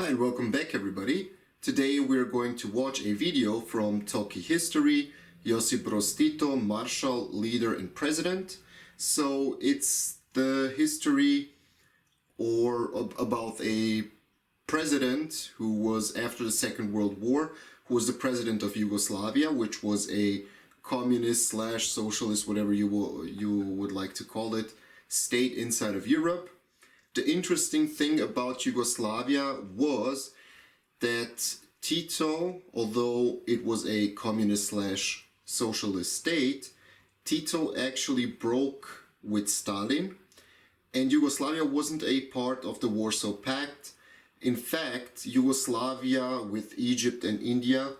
Hi and welcome back everybody. Today we're going to watch a video from Tooky History, Josip Broz Tito, Marshal, Leader and President. So it's the history about a president who was after the Second World War, who was the president of Yugoslavia, which was a communist / socialist, whatever you would like to call it, state inside of Europe. The interesting thing about Yugoslavia was that Tito, although it was a communist / socialist state, Tito actually broke with Stalin, and Yugoslavia wasn't a part of the Warsaw Pact. In fact, Yugoslavia with Egypt and India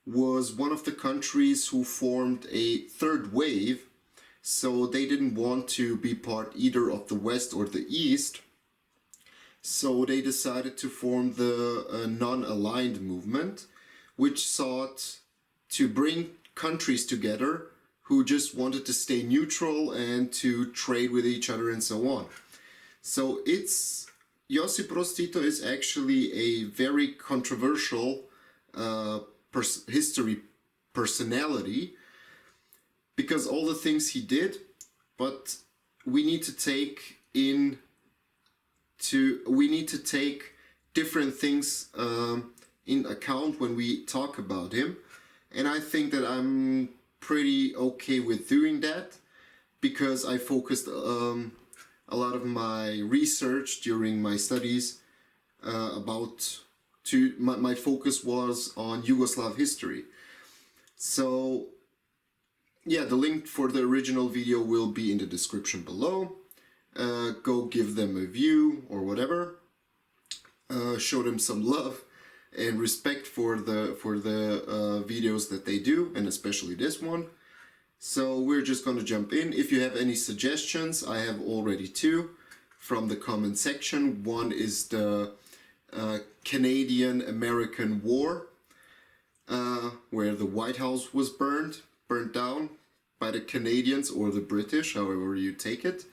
was one of the countries who formed a third wave, so they didn't want to be part either of the West or the East. So they decided to form the Nonaligned Movement, which sought to bring countries together who just wanted to stay neutral and to trade with each other and so on. So Josip Broz Tito is actually a very controversial history personality because all the things he did, but we need to take different things in account when we talk about him, and I think that I'm pretty okay with doing that because I focused a lot of my research during my studies my focus was on Yugoslav history. So yeah, the link for the original video will be in the description below. Go give them a view or whatever. Show them some love and respect for the videos that they do, and especially this one. So we're just gonna jump in. If you have any suggestions, I have already two from the comment section. One is the Canadian-American War, where the White House was burnt down by the Canadians or the British, however you take it.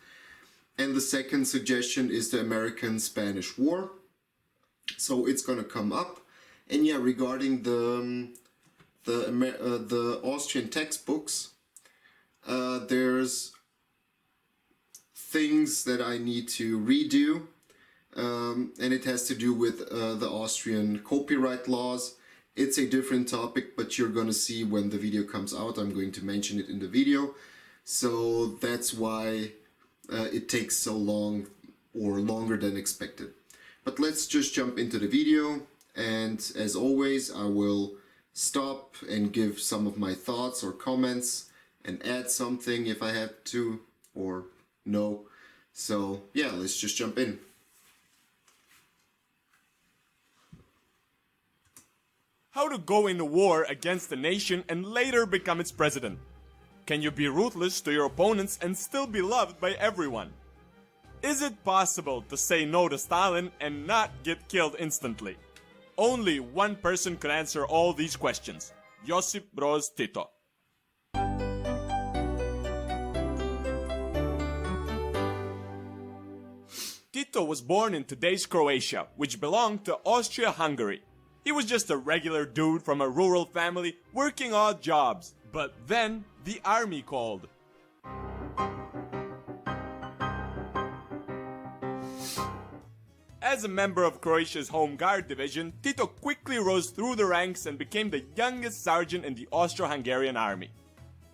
And the second suggestion is the American-Spanish War. So it's gonna come up. And yeah, regarding the Austrian textbooks, there's things that I need to redo, and it has to do with the Austrian copyright laws. It's a different topic, but you're gonna see when the video comes out. I'm going to mention it in the video. So that's why it takes so long, or longer than expected. But let's just jump into the video, and as always I will stop and give some of my thoughts or comments and add something if I have to or no. So yeah, let's just jump in. How to go into war against a nation and later become its president. Can you be ruthless to your opponents and still be loved by everyone? Is it possible to say no to Stalin and not get killed instantly? Only one person could answer all these questions: Josip Broz Tito. Tito was born in today's Croatia, which belonged to Austria-Hungary. He was just a regular dude from a rural family working odd jobs. But then, the army called. As a member of Croatia's Home Guard division, Tito quickly rose through the ranks and became the youngest sergeant in the Austro-Hungarian army.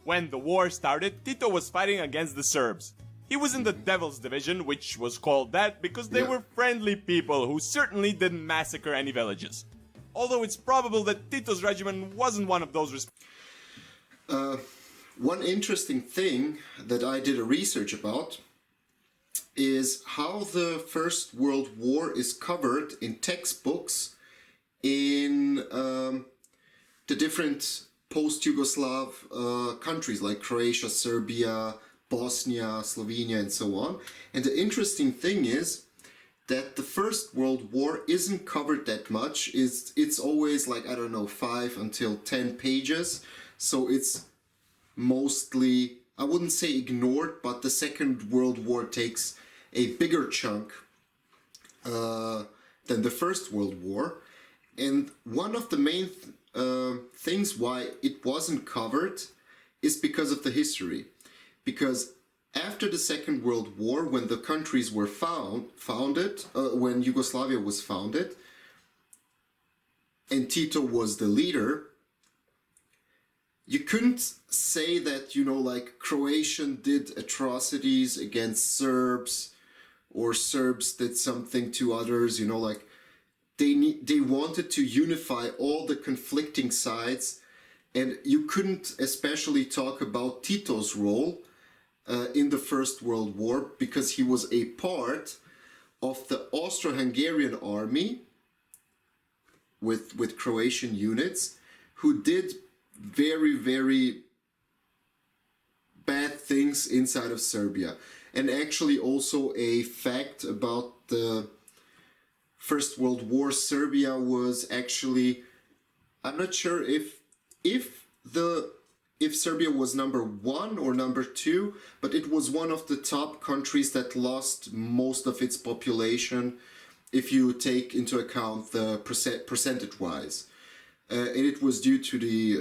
When the war started, Tito was fighting against the Serbs. He was in the Devil's Division, which was called that because they were friendly people who certainly didn't massacre any villages. Although it's probable that Tito's regiment wasn't one of those. One interesting thing that I did a research about is how the First World War is covered in textbooks in the different post-Yugoslav countries like Croatia, Serbia, Bosnia, Slovenia and so on. And the interesting thing is that the First World War isn't covered that much. It's always like, I don't know, 5 until 10 pages. So it's mostly, I wouldn't say ignored, but the Second World War takes a bigger chunk than the First World War. And one of the main things why it wasn't covered is because of the history. Because after the Second World War, when the countries were founded, when Yugoslavia was founded, and Tito was the leader, you couldn't say that, like Croatian did atrocities against Serbs, or Serbs did something to others, like they wanted to unify all the conflicting sides, and you couldn't especially talk about Tito's role in the First World War, because he was a part of the Austro-Hungarian army with Croatian units who did very, very bad things inside of Serbia. And actually also a fact about the First World War, Serbia was actually, I'm not sure if Serbia was number 1 or number 2, but it was one of the top countries that lost most of its population if you take into account the percentage-wise. And it was due to the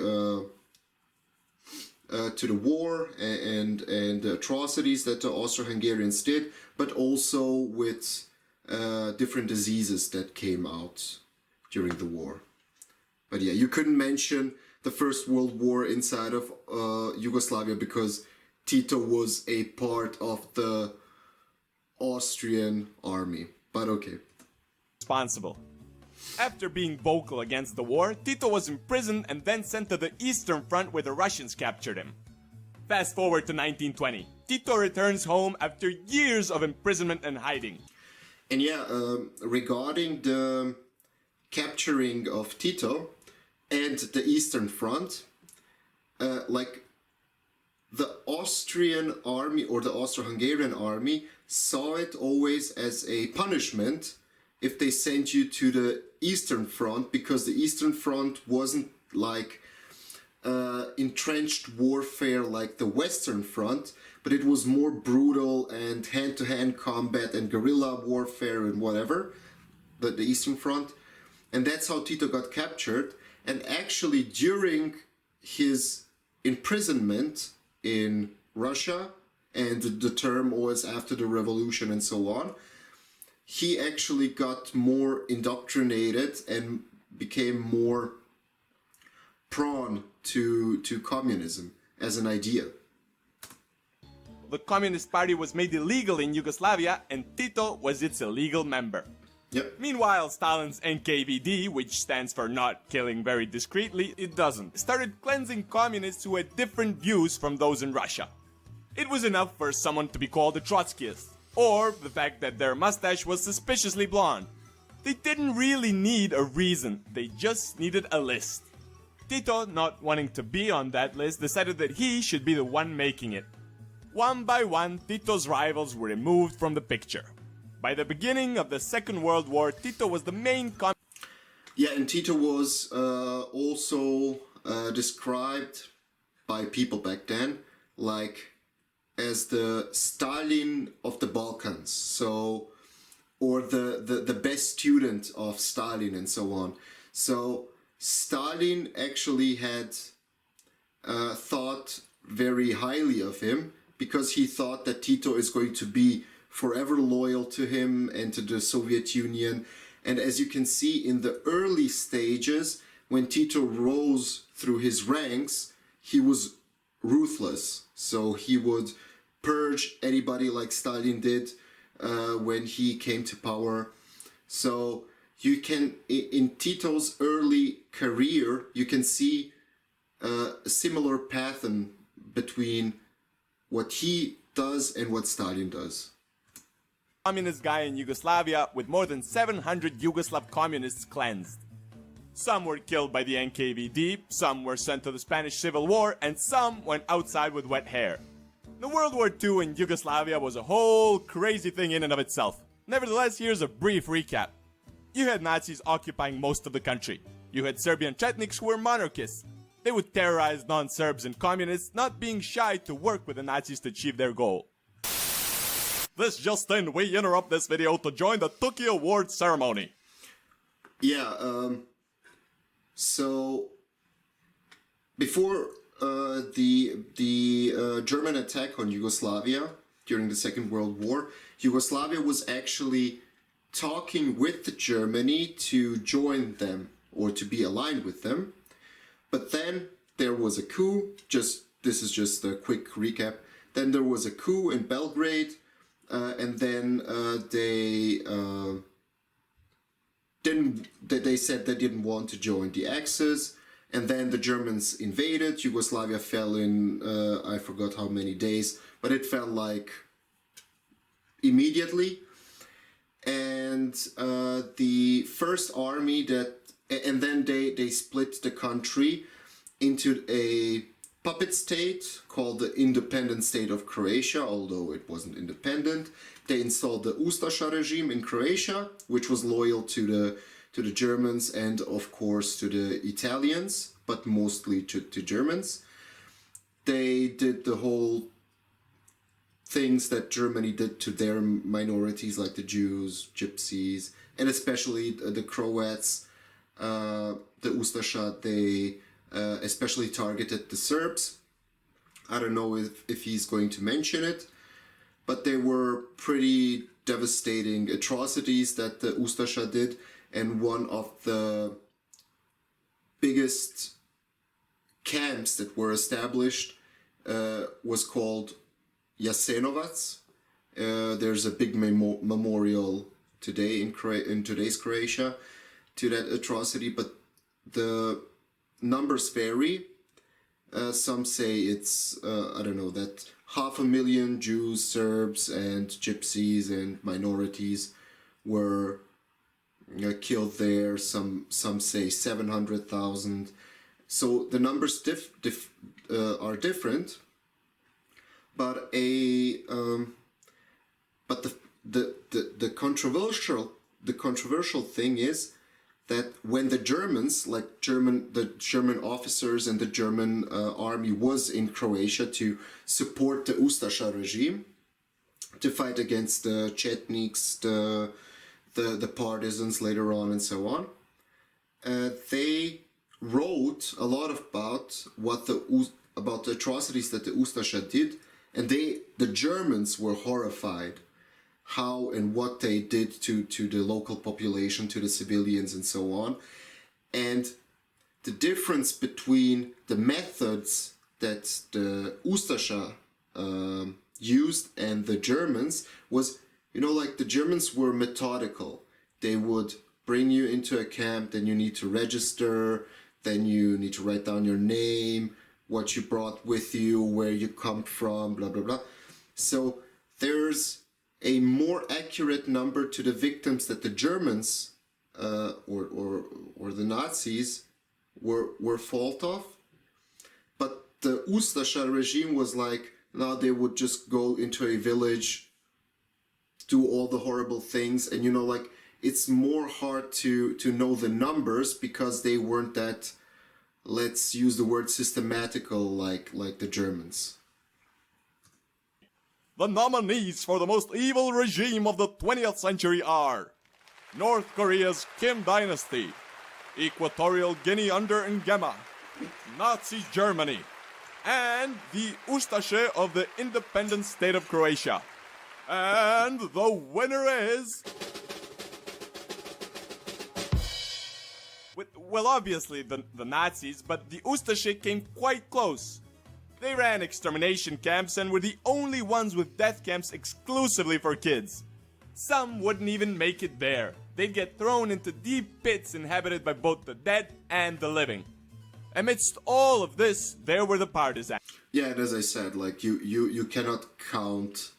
war and the atrocities that the Austro-Hungarians did, but also with different diseases that came out during the war. But yeah, you couldn't mention the First World War inside of Yugoslavia because Tito was a part of the Austrian army. But okay. Responsible. After being vocal against the war, Tito was imprisoned and then sent to the Eastern Front where the Russians captured him. Fast forward to 1920. Tito returns home after years of imprisonment and hiding. And yeah, regarding the capturing of Tito and the Eastern Front, like the Austrian army or the Austro-Hungarian army saw it always as a punishment if they sent you to the Eastern Front, because the Eastern Front wasn't like entrenched warfare like the Western Front, but it was more brutal and hand-to-hand combat and guerrilla warfare and whatever, the Eastern Front. And that's how Tito got captured. And actually during his imprisonment in Russia, and the term was after the revolution and so on, he actually got more indoctrinated and became more prone to communism as an idea. The Communist Party was made illegal in Yugoslavia and Tito was its illegal member. Yep. Meanwhile, Stalin's NKVD, which stands for not killing very discreetly, it doesn't, started cleansing communists who had different views from those in Russia. It was enough for someone to be called a Trotskyist, or the fact that their mustache was suspiciously blonde. They didn't really need a reason, they just needed a list. Tito, not wanting to be on that list, decided that he should be the one making it. One by one, Tito's rivals were removed from the picture. By the beginning of the Second World War, Tito was the main Yeah, and Tito was also described by people back then like as the Stalin of the Balkans, so, or the best student of Stalin and so on. So Stalin actually had thought very highly of him because he thought that Tito is going to be forever loyal to him and to the Soviet Union. And as you can see in the early stages, when Tito rose through his ranks, he was ruthless. So he would purge anybody like Stalin did when he came to power. So you can, in Tito's early career, you can see a similar pattern between what he does and what Stalin does. Communist guy in Yugoslavia with more than 700 Yugoslav communists cleansed. Some were killed by the NKVD, some were sent to the Spanish Civil War, and some went outside with wet hair. The World War II in Yugoslavia was a whole crazy thing in and of itself. Nevertheless, here's a brief recap. You had Nazis occupying most of the country. You had Serbian Chetniks who were monarchists. They would terrorize non-Serbs and communists, not being shy to work with the Nazis to achieve their goal. This just in, we interrupt this video to join the Tooky Award ceremony. Yeah, so before the German attack on Yugoslavia during the Second World War, Yugoslavia was actually talking with Germany to join them or to be aligned with them. But then there was a coup. This is just a quick recap. Then there was a coup in Belgrade, and then they said they didn't want to join the Axis. And then the Germans invaded. Yugoslavia fell in, I forgot how many days, but it fell like immediately. And the first army and then they split the country into a puppet state called the Independent State of Croatia, although it wasn't independent. They installed the Ustaša regime in Croatia, which was loyal to the Germans and of course to the Italians, but mostly to Germans. They did the whole things that Germany did to their minorities, like the Jews, Gypsies, and especially the Croats. The Ustaša, they especially targeted the Serbs. I don't know if he's going to mention it, but they were pretty devastating atrocities that the Ustaša did, and one of the biggest camps that were established was called Jasenovac. There's a big memorial today in today's Croatia to that atrocity, but the numbers vary. Some say it's, I don't know, that 500,000 Jews, Serbs, and Gypsies and minorities were killed there. Some say 700,000. So the numbers are different. But the controversial thing is that when the Germans, the German officers and the German army was in Croatia to support the Ustaša regime, to fight against the Chetniks, the partisans later on, and so on, they wrote a lot about about the atrocities that the Ustaša did, and the Germans were horrified how and what they did to the local population, to the civilians, and so on. And the difference between the methods that the Ustaša used and the Germans was, like the Germans were methodical. They would bring you into a camp, then you need to register, then you need to write down your name, what you brought with you, where you come from, blah, blah, blah. So there's a more accurate number to the victims that the Germans or the Nazis were fault of. But the Ustaša regime was like, now they would just go into a village, do all the horrible things, and it's more hard to know the numbers because they weren't that, let's use the word, systematical like the Germans. The nominees for the most evil regime of the 20th century are North Korea's Kim Dynasty, Equatorial Guinea under Nguema, Nazi Germany, and the Ustaše of the independent state of Croatia. And the winner is... Well, obviously the Nazis, but the Ustaše came quite close. They ran extermination camps and were the only ones with death camps exclusively for kids. Some wouldn't even make it there. They'd get thrown into deep pits inhabited by both the dead and the living. Amidst all of this, there were the partisans. Yeah, and as I said, you cannot count.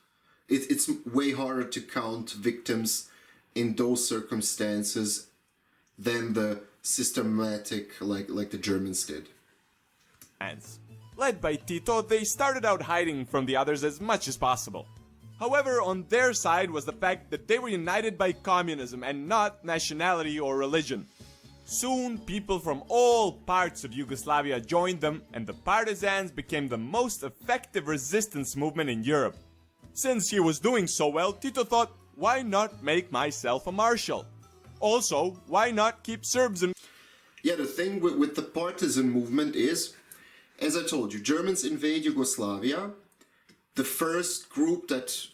It's way harder to count victims in those circumstances than the systematic like the Germans did. Led by Tito, they started out hiding from the others as much as possible. However, on their side was the fact that they were united by communism and not nationality or religion. Soon, people from all parts of Yugoslavia joined them, and the partisans became the most effective resistance movement in Europe. Since he was doing so well, Tito thought, why not make myself a marshal? Also, why not keep Serbs in? Yeah, the thing with the partisan movement is, as I told you, Germans invade Yugoslavia. The first group that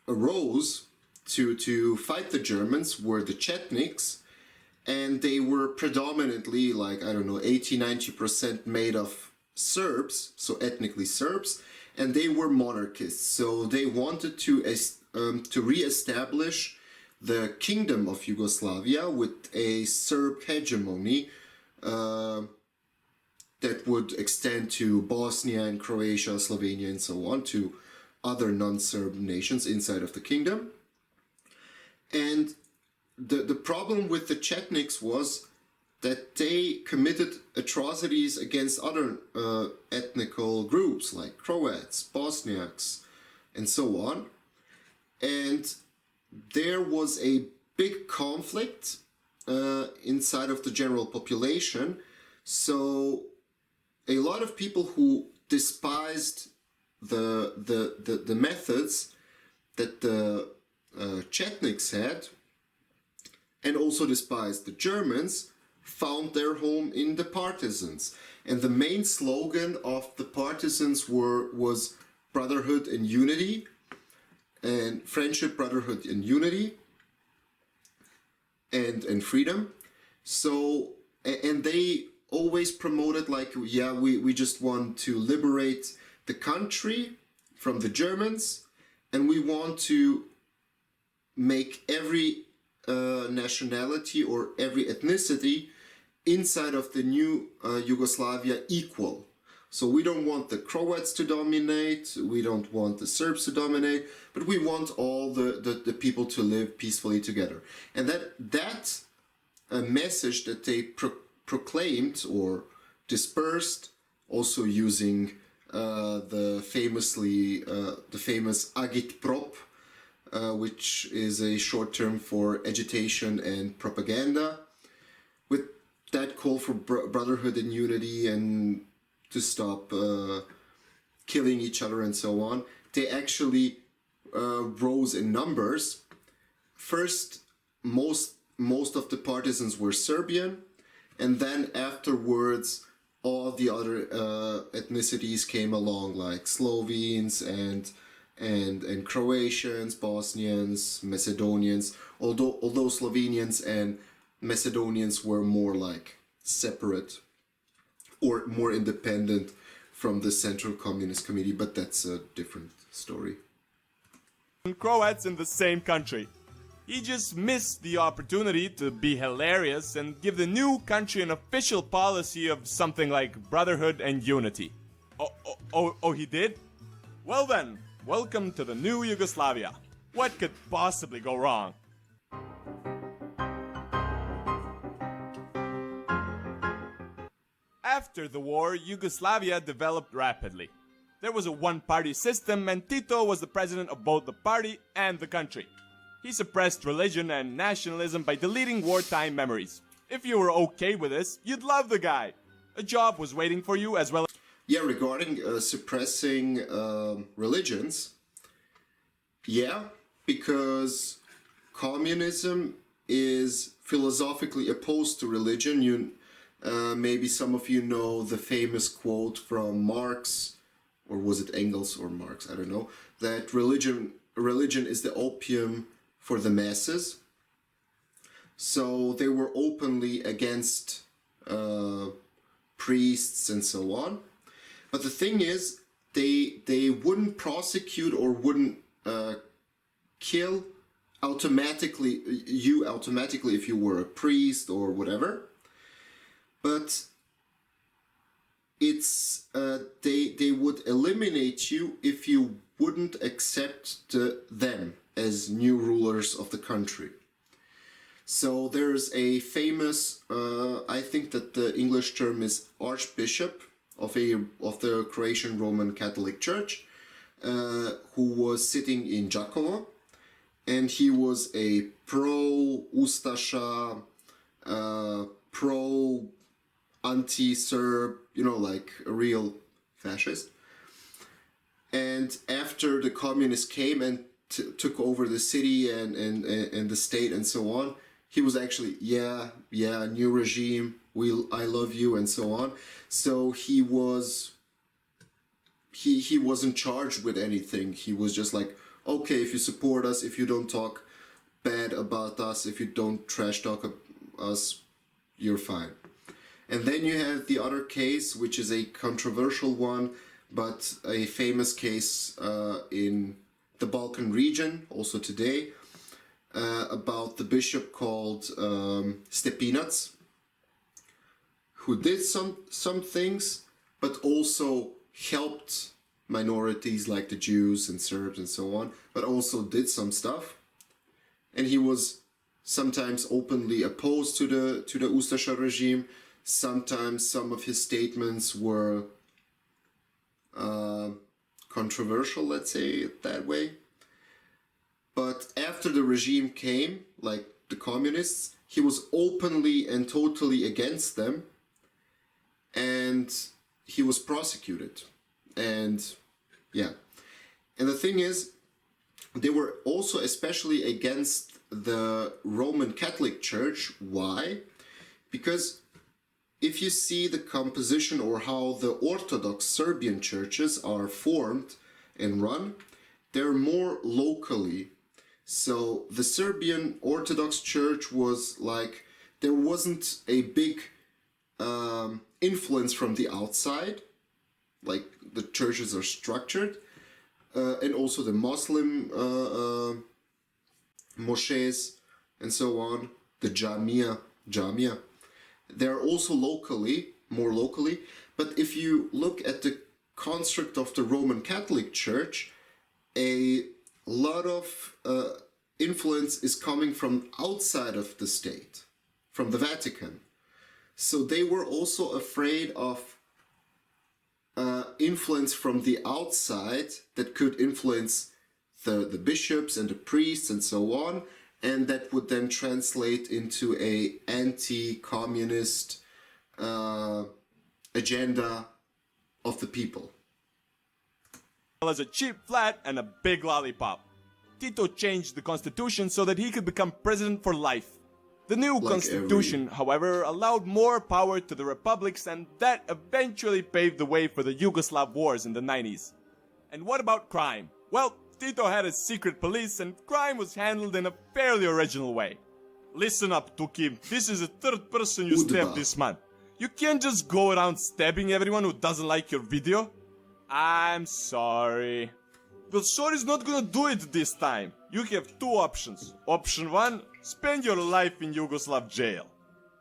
arose to fight the Germans were the Chetniks, and they were predominantly, like, I don't know, 80-90% made of Serbs, so ethnically Serbs, and they were monarchists. So they wanted to re-establish the Kingdom of Yugoslavia with a Serb hegemony that would extend to Bosnia and Croatia, Slovenia, and so on, to other non-Serb nations inside of the kingdom. And the problem with the Chetniks was that they committed atrocities against other ethnical groups like Croats, Bosniaks, and so on. And there was a big conflict inside of the general population. So a lot of people who despised the methods that the Chetniks had, and also despised the Germans, found their home in the partisans. And the main slogan of the partisans was brotherhood and unity, and friendship, brotherhood and unity, and freedom. So, and they always promoted, like, yeah, we just want to liberate the country from the Germans, and we want to make every nationality or every ethnicity inside of the new Yugoslavia equal. So we don't want the Croats to dominate, we don't want the Serbs to dominate, but we want all the people to live peacefully together. And that message that they proclaimed or dispersed, also using the famous agitprop, which is a short term for agitation and propaganda, with that call for brotherhood and unity and to stop killing each other and so on. They actually rose in numbers. First, most of the partisans were Serbian, and then afterwards all the other ethnicities came along, like Slovenes and Croatians, Bosnians, Macedonians, although Slovenians and Macedonians were more like separate or more independent from the Central Communist Committee, but that's a different story. Croats in the same country. He just missed the opportunity to be hilarious and give the new country an official policy of something like brotherhood and unity. Oh, he did? Well then, welcome to the new Yugoslavia. What could possibly go wrong? After the war, Yugoslavia developed rapidly. There was a one-party system, and Tito was the president of both the party and the country. He suppressed religion and nationalism by deleting wartime memories. If you were okay with this, you'd love the guy. A job was waiting for you as well. Yeah, regarding suppressing religions, yeah, because communism is philosophically opposed to religion. Maybe some of you know the famous quote from Marx, or was it Engels or Marx, I don't know, that religion is the opium for the masses. So they were openly against priests and so on. But the thing is, they wouldn't prosecute or wouldn't kill automatically if you were a priest or whatever. But it's they would eliminate you if you wouldn't accept them as new rulers of the country. So there's a famous, I think that the English term is archbishop of the Croatian Roman Catholic Church, who was sitting in Đakovo, and he was a pro-Ustasha, pro-anti-Serb, like a real fascist. And after the communists came and took over the city and the state and so on, he was actually, yeah, new regime, I love you, and so on. So he wasn't charged with anything. He was just like, okay, if you support us, if you don't talk bad about us, if you don't trash talk us, you're fine. And then you have the other case, which is a controversial one, but a famous case in the Balkan region, also today, about the bishop called Stepinac, who did some things, but also helped minorities like the Jews and Serbs and so on, but also did some stuff. And he was sometimes openly opposed to the Ustasha regime. Sometimes some of his statements were controversial, let's say it that way. But after the regime came, like the communists, he was openly and totally against them, and he was prosecuted. And yeah. And the thing is, they were also especially against the Roman Catholic Church. Why? Because if you see the composition or how the Orthodox Serbian churches are formed and run, they're more locally. So the Serbian Orthodox Church was like, there wasn't a big influence from the outside, like the churches are structured, and also the Muslim mosques and so on, the Jamia, they're also more locally, but if you look at the construct of the Roman Catholic Church, a lot of influence is coming from outside of the state, from the Vatican. So they were also afraid of influence from the outside that could influence the bishops and the priests and so on, and that would then translate into a anti-communist agenda of the people. As a cheap flat and a big lollipop. Tito changed the constitution so that he could become president for life. The new constitution, however, allowed more power to the republics, and that eventually paved the way for the Yugoslav wars in the 90s. And what about crime? Well, Tito had a secret police, and crime was handled in a fairly original way. Listen up, Tooky, this is the third person you stabbed this month. You can't just go around stabbing everyone who doesn't like your video. I'm sorry. But sorry's not gonna do it this time. You have two options. Option 1, spend your life in Yugoslav jail.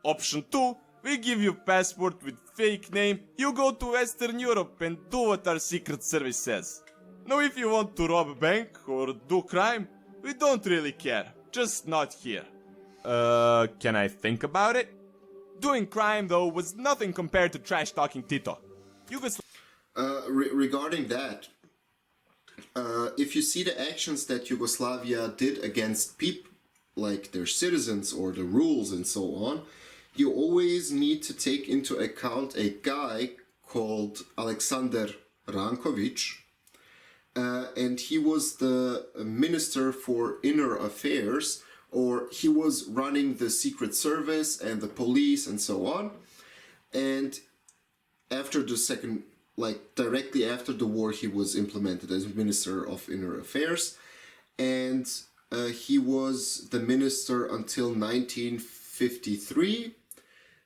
Option 2, we give you passport with fake name, you go to Western Europe and do what our secret service says. Now if you want to rob a bank or do crime, we don't really care. Just not here. Can I think about it? Doing crime though was nothing compared to trash talking Tito. Regarding that, if you see the actions that Yugoslavia did against people, like their citizens or the rules and so on, you always need to take into account a guy called Aleksandar Rankovic, and he was the Minister for Inner Affairs, or he was running the Secret Service and the police and so on. And after the second, like directly after the war, he was implemented as Minister of Inner Affairs, and he was the minister until 1953.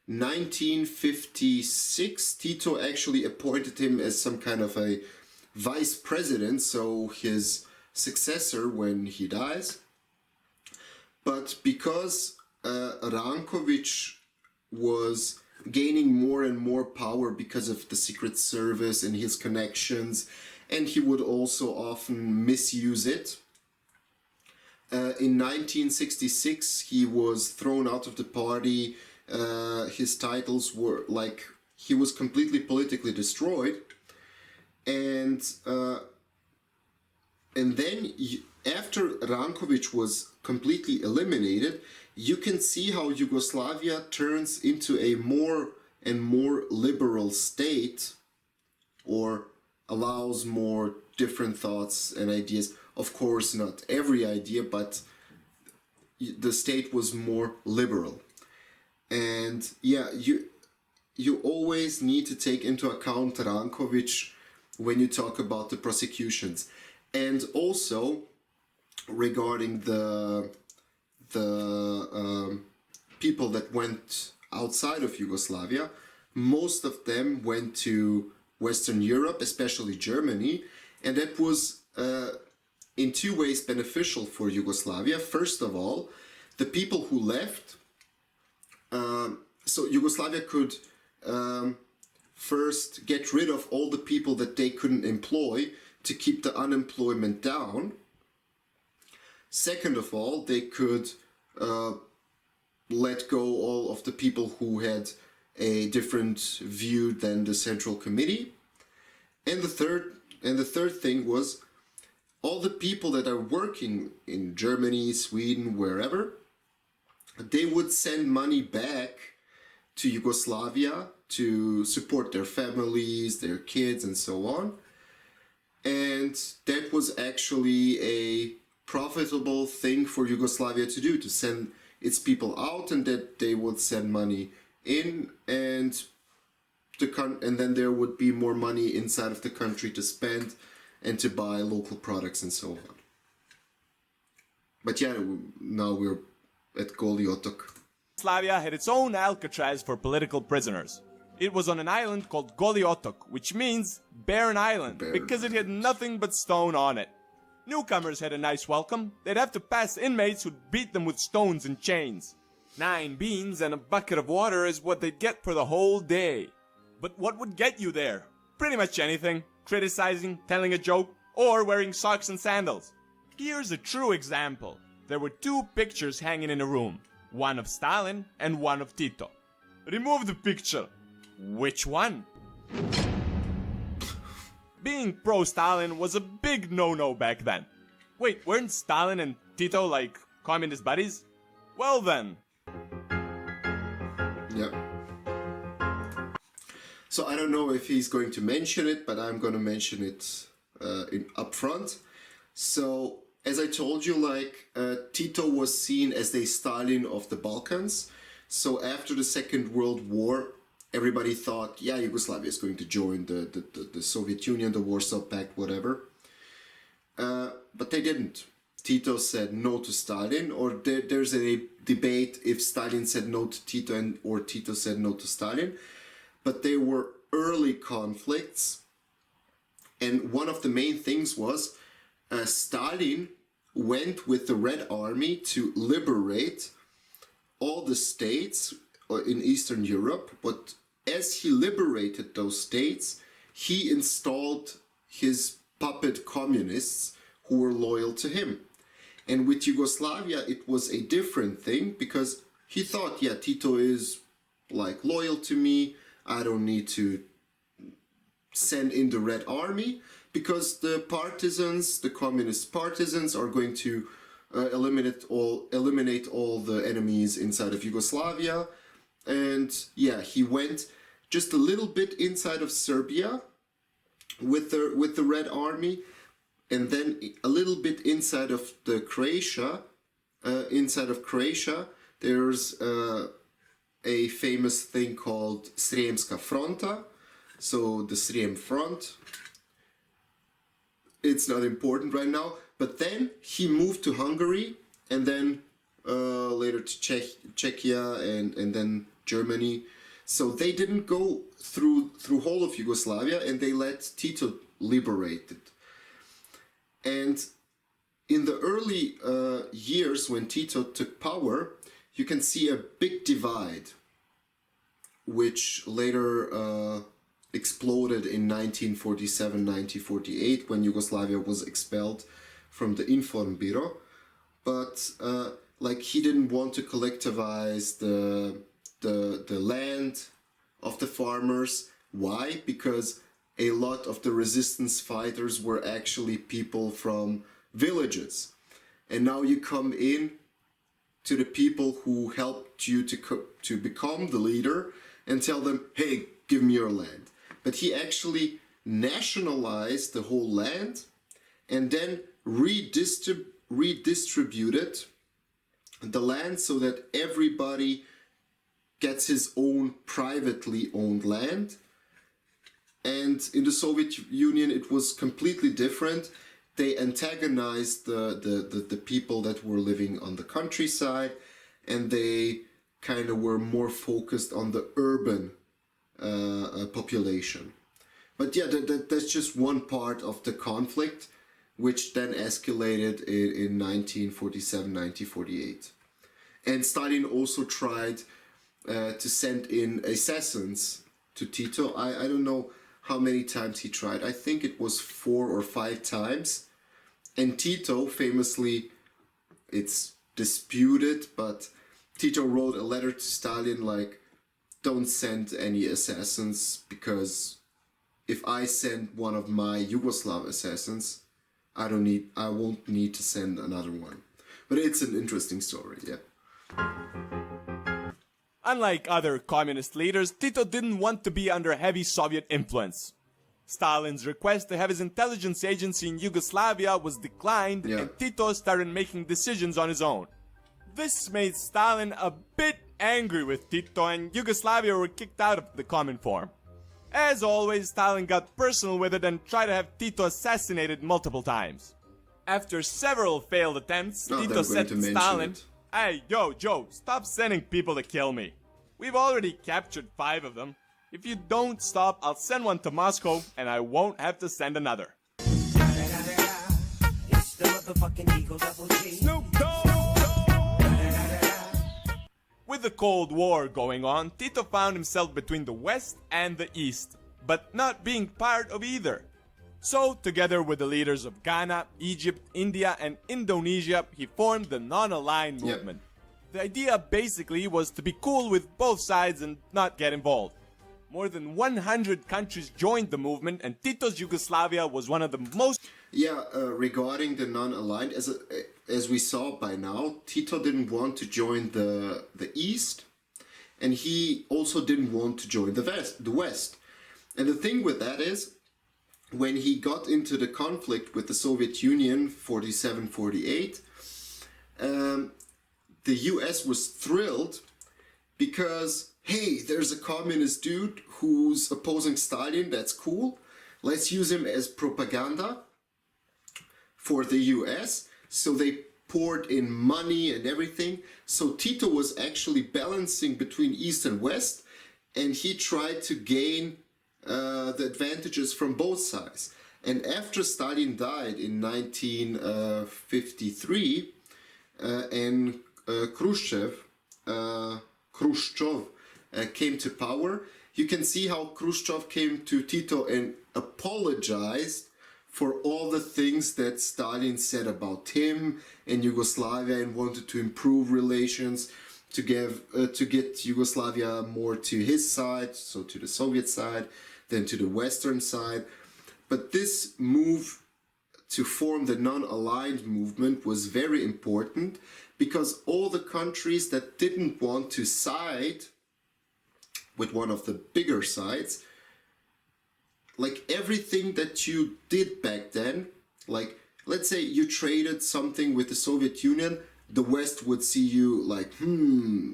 1956, Tito actually appointed him as some kind of a vice president, so his successor when he dies. But because Rankovic was gaining more and more power because of the Secret Service and his connections, and he would also often misuse it. In 1966, he was thrown out of the party. His titles were like, he was completely politically destroyed. And then after Rankovic was completely eliminated, you can see how Yugoslavia turns into a more and more liberal state, or allows more different thoughts and ideas. Of course, not every idea, but the state was more liberal. And yeah, you always need to take into account Rankovic when you talk about the prosecutions. And also regarding the people that went outside of Yugoslavia, most of them went to Western Europe, especially Germany, and that was in two ways beneficial for Yugoslavia. First of all, the people who left, so Yugoslavia could first get rid of all the people that they couldn't employ to keep the unemployment down. Second of all, they could let go all of the people who had a different view than the Central Committee. And the third thing was all the people that are working in Germany, Sweden, wherever, they would send money back to Yugoslavia to support their families, their kids, and so on. And that was actually a profitable thing for Yugoslavia to do, to send its people out, and that they would send money in, and then there would be more money inside of the country to spend and to buy local products and so on. But yeah, now we're at Goli Otok. Yugoslavia had its own Alcatraz for political prisoners. It was on an island called Goli Otok, which means barren island, because it had nothing but stone on it. Newcomers had a nice welcome. They'd have to pass inmates who'd beat them with stones and chains. 9 beans and a bucket of water is what they'd get for the whole day. But what would get you there? Pretty much anything. Criticizing, telling a joke, or wearing socks and sandals. Here's a true example. There were 2 pictures hanging in a room. One of Stalin and one of Tito. Remove the picture. Which one? Being pro-Stalin was a big no-no back then. Wait, weren't Stalin and Tito like communist buddies? Well then. Yeah. So I don't know if he's going to mention it, but I'm going to mention it up front. So as I told you, Tito was seen as the Stalin of the Balkans. So after the Second World War, everybody thought, yeah, Yugoslavia is going to join the Soviet Union, the Warsaw Pact, whatever. But they didn't. Tito said no to Stalin, or there's a debate if Stalin said no to Tito or Tito said no to Stalin. But there were early conflicts. And one of the main things was Stalin went with the Red Army to liberate all the states in Eastern Europe, but as he liberated those states, he installed his puppet communists who were loyal to him. And with Yugoslavia, it was a different thing, because he thought, yeah, Tito is loyal to me, I don't need to send in the Red Army, because the partisans, the communist partisans, are going to eliminate all the enemies inside of Yugoslavia. And yeah, he went just a little bit inside of Serbia with the Red Army, and then a little bit inside of the Croatia. Inside of Croatia, there's a famous thing called Sremska Fronta, so the Srem Front. It's not important right now, but then he moved to Hungary, and then later to Czechia, and then Germany. So they didn't go through whole of Yugoslavia, and they let Tito liberate it. And in the early years when Tito took power, you can see a big divide, which later exploded in 1947-1948 when Yugoslavia was expelled from the Inform Bureau. But he didn't want to collectivize the land of the farmers. Why? Because a lot of the resistance fighters were actually people from villages. And now you come in to the people who helped you to become the leader and tell them, hey, give me your land. But he actually nationalized the whole land and then redistributed the land so that everybody gets his own privately owned land. And in the Soviet Union, it was completely different. They antagonized the people that were living on the countryside, and they kind of were more focused on the urban population. But yeah, that's just one part of the conflict, which then escalated in 1947, 1948. And Stalin also tried to send in assassins to Tito. I don't know how many times he tried. I think it was 4 or 5 times. And Tito, famously, it's disputed, but Tito wrote a letter to Stalin like, don't send any assassins, because if I send one of my Yugoslav assassins, I won't need to send another one. But it's an interesting story, yeah. Unlike other communist leaders, Tito didn't want to be under heavy Soviet influence. Stalin's request to have his intelligence agency in Yugoslavia was declined, and Tito started making decisions on his own. This made Stalin a bit angry with Tito, and Yugoslavia were kicked out of the Cominform. As always, Stalin got personal with it and tried to have Tito assassinated multiple times. After several failed attempts, Tito said to Stalin, "Hey, Joe, stop sending people to kill me. We've already captured 5 of them. If you don't stop, I'll send one to Moscow, and I won't have to send another." With the Cold War going on, Tito found himself between the West and the East, but not being part of either. So, together with the leaders of Ghana, Egypt, India, and Indonesia, he formed the Nonaligned Movement. The idea basically was to be cool with both sides and not get involved. More than 100 countries joined the movement, and Tito's Yugoslavia was one of the most... Regarding the non-aligned, as we saw by now, Tito didn't want to join the East, and he also didn't want to join the West. And the thing with that is, when he got into the conflict with the Soviet Union, 47-48, the US was thrilled because, hey, there's a communist dude who's opposing Stalin, that's cool. Let's use him as propaganda for the US. So they poured in money and everything. So Tito was actually balancing between East and West, and he tried to gain the advantages from both sides. And after Stalin died in 1953, and Khrushchev came to power, you can see how Khrushchev came to Tito and apologized for all the things that Stalin said about him and Yugoslavia, and wanted to improve relations, to get Yugoslavia more to his side, so to the Soviet side, then to the Western side. But this move to form the non-aligned movement was very important, because all the countries that didn't want to side with one of the bigger sides, like everything that you did back then, like let's say you traded something with the Soviet Union, the West would see you like,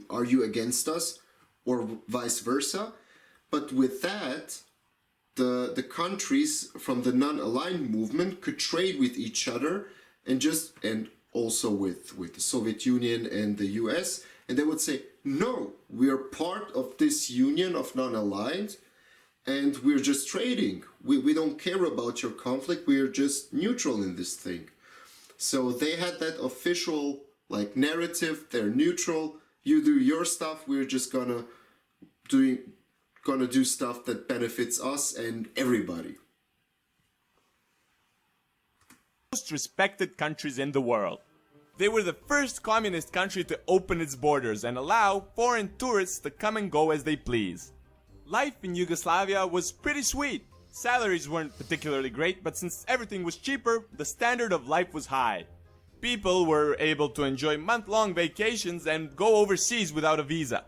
are you against us? Or vice versa. But with that, the countries from the non-aligned movement could trade with each other, and also with the Soviet Union and the US, and they would say, no, we are part of this union of non-aligned, and we're just trading. We don't care about your conflict, we're just neutral in this thing. So they had that official like narrative, they're neutral, you do your stuff, we're just gonna do stuff that benefits us and everybody. Most respected countries in the world. They were the first communist country to open its borders and allow foreign tourists to come and go as they please. Life in Yugoslavia was pretty sweet. Salaries weren't particularly great, but since everything was cheaper, the standard of life was high. People were able to enjoy month-long vacations and go overseas without a visa.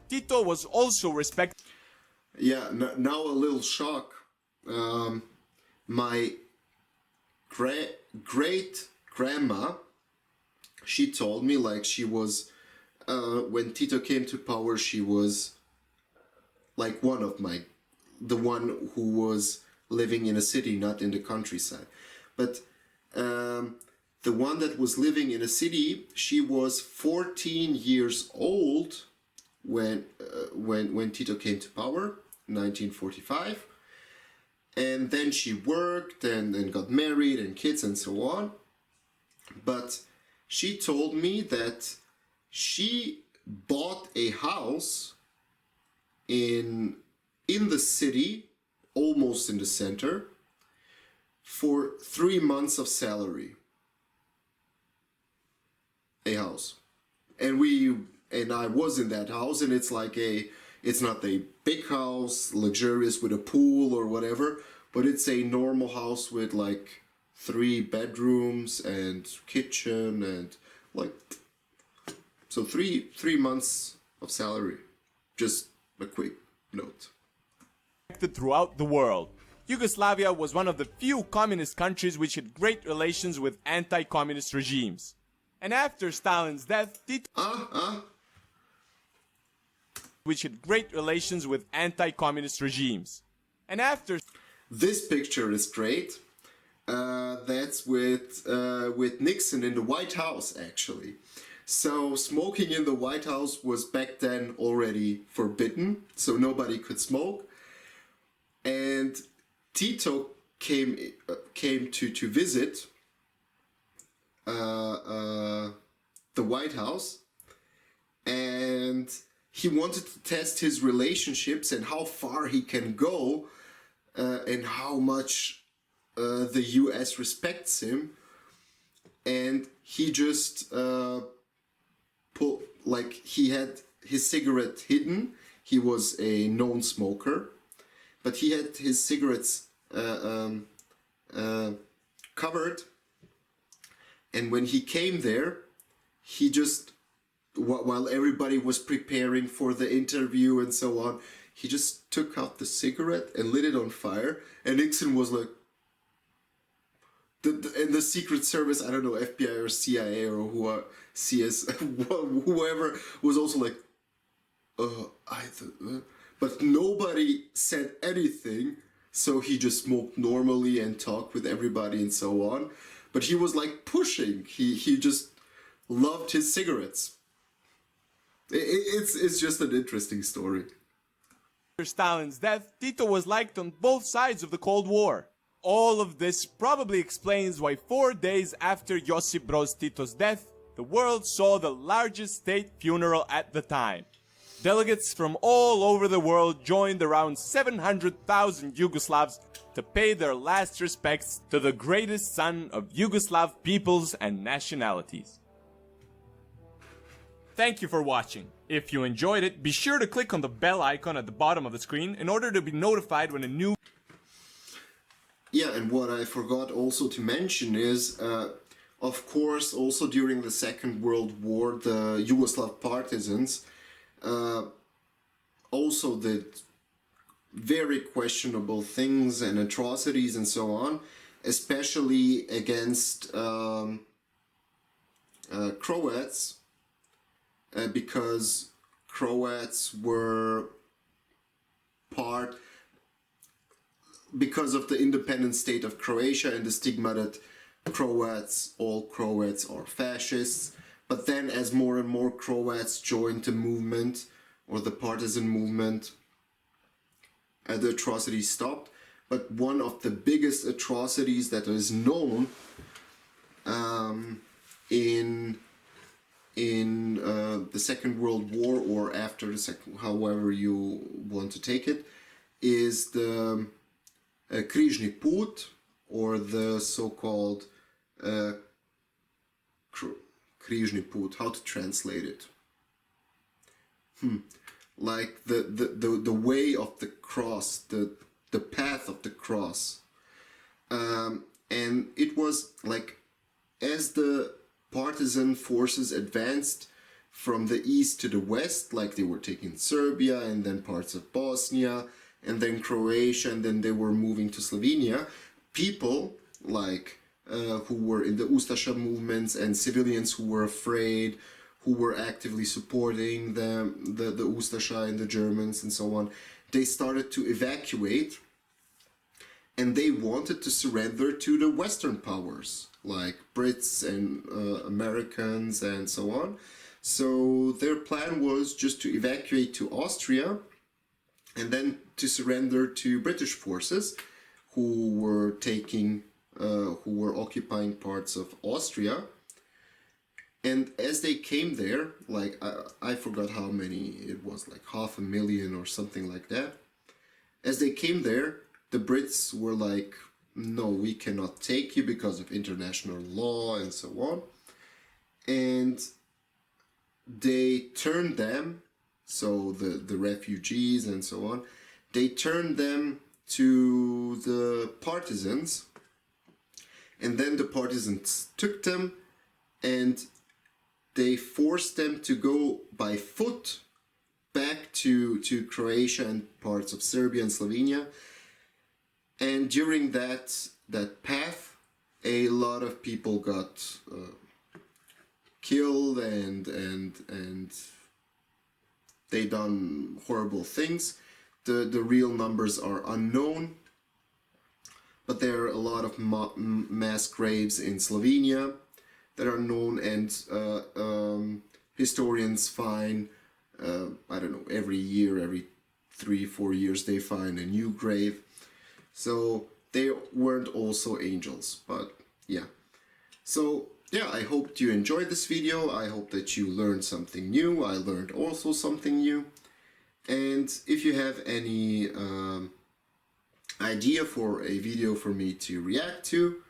Tito was also respected. Yeah, now a little shock. My great grandma, she told me like she was, when Tito came to power, she was like the one who was living in a city, not in the countryside. But the one that was living in a city, she was 14 years old when Tito came to power, 1945. And then she worked and got married and kids and so on. But she told me that she bought a house in the city, almost in the center, for 3 months of salary. A house. And I was in that house, and it's not a big house, luxurious with a pool or whatever, but it's a normal house with like 3 bedrooms and kitchen and like, so three months of salary. Just a quick note. Throughout the world, Yugoslavia was one of the few communist countries which had great relations with anti-communist regimes. And after Stalin's death, Tito which had great relations with anti-communist regimes. And after this picture is great. That's with Nixon in the White House, actually. So smoking in the White House was back then already forbidden, so nobody could smoke. And Tito came to visit the White House, and he wanted to test his relationships and how far he can go, and how much the US respects him. And he just he had his cigarette hidden. He was a known smoker, but he had his cigarettes covered. And when he came there, he just, while everybody was preparing for the interview and so on, he just took out the cigarette and lit it on fire. And Nixon was like, and the Secret Service, I don't know, FBI or CIA or whoever was also like, but nobody said anything. So he just smoked normally and talked with everybody and so on. But he was like pushing. He just loved his cigarettes. It's just an interesting story. After Stalin's death, Tito was liked on both sides of the Cold War. All of this probably explains why 4 days after Josip Broz Tito's death, the world saw the largest state funeral at the time. Delegates from all over the world joined around 700,000 Yugoslavs to pay their last respects to the greatest son of Yugoslav peoples and nationalities. Thank you for watching. If you enjoyed it, be sure to click on the bell icon at the bottom of the screen in order to be notified when a new... Yeah, and what I forgot also to mention is, of course, also during the Second World War, the Yugoslav partisans also did very questionable things and atrocities and so on, especially against Croats, because Croats were because of the independent state of Croatia and the stigma that all Croats are fascists. But then as more and more Croats joined the movement, or the partisan movement, the atrocities stopped. But one of the biggest atrocities that is known in the Second World War, or after the second, however you want to take it, is the Križni put, or the so-called Križni put. How to translate it? Like the way of the cross, the path of the cross. And it was like, as the partisan forces advanced from the east to the west, like they were taking Serbia and then parts of Bosnia and then Croatia, and then they were moving to Slovenia, people like who were in the Ustasha movements, and civilians who were afraid, who were actively supporting the Ustasha and the Germans and so on. They started to evacuate, and they wanted to surrender to the Western powers, like Brits and Americans and so on. So their plan was just to evacuate to Austria and then to surrender to British forces who were occupying parts of Austria. And as they came there, like I forgot how many it was, like 500,000 or something like that. As they came there, the Brits were like, no, we cannot take you because of international law and so on. And they turned them, so the refugees and so on, they turned them to the partisans. And then the partisans took them and they forced them to go by foot back to Croatia and parts of Serbia and Slovenia. And during that path, a lot of people got killed and they done horrible things. The real numbers are unknown, but there are a lot of mass graves in Slovenia that are known, and historians find, I don't know, every year, every 3-4 years they find a new grave. So they weren't also angels, but yeah. So yeah, I hope you enjoyed this video. I hope that you learned something new. I learned also something new. And if you have any idea for a video for me to react to,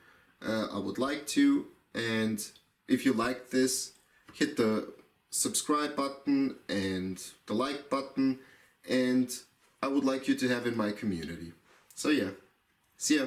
I would like to. And if you like this, hit the subscribe button and the like button, and I would like you to have in my community. So yeah, see ya.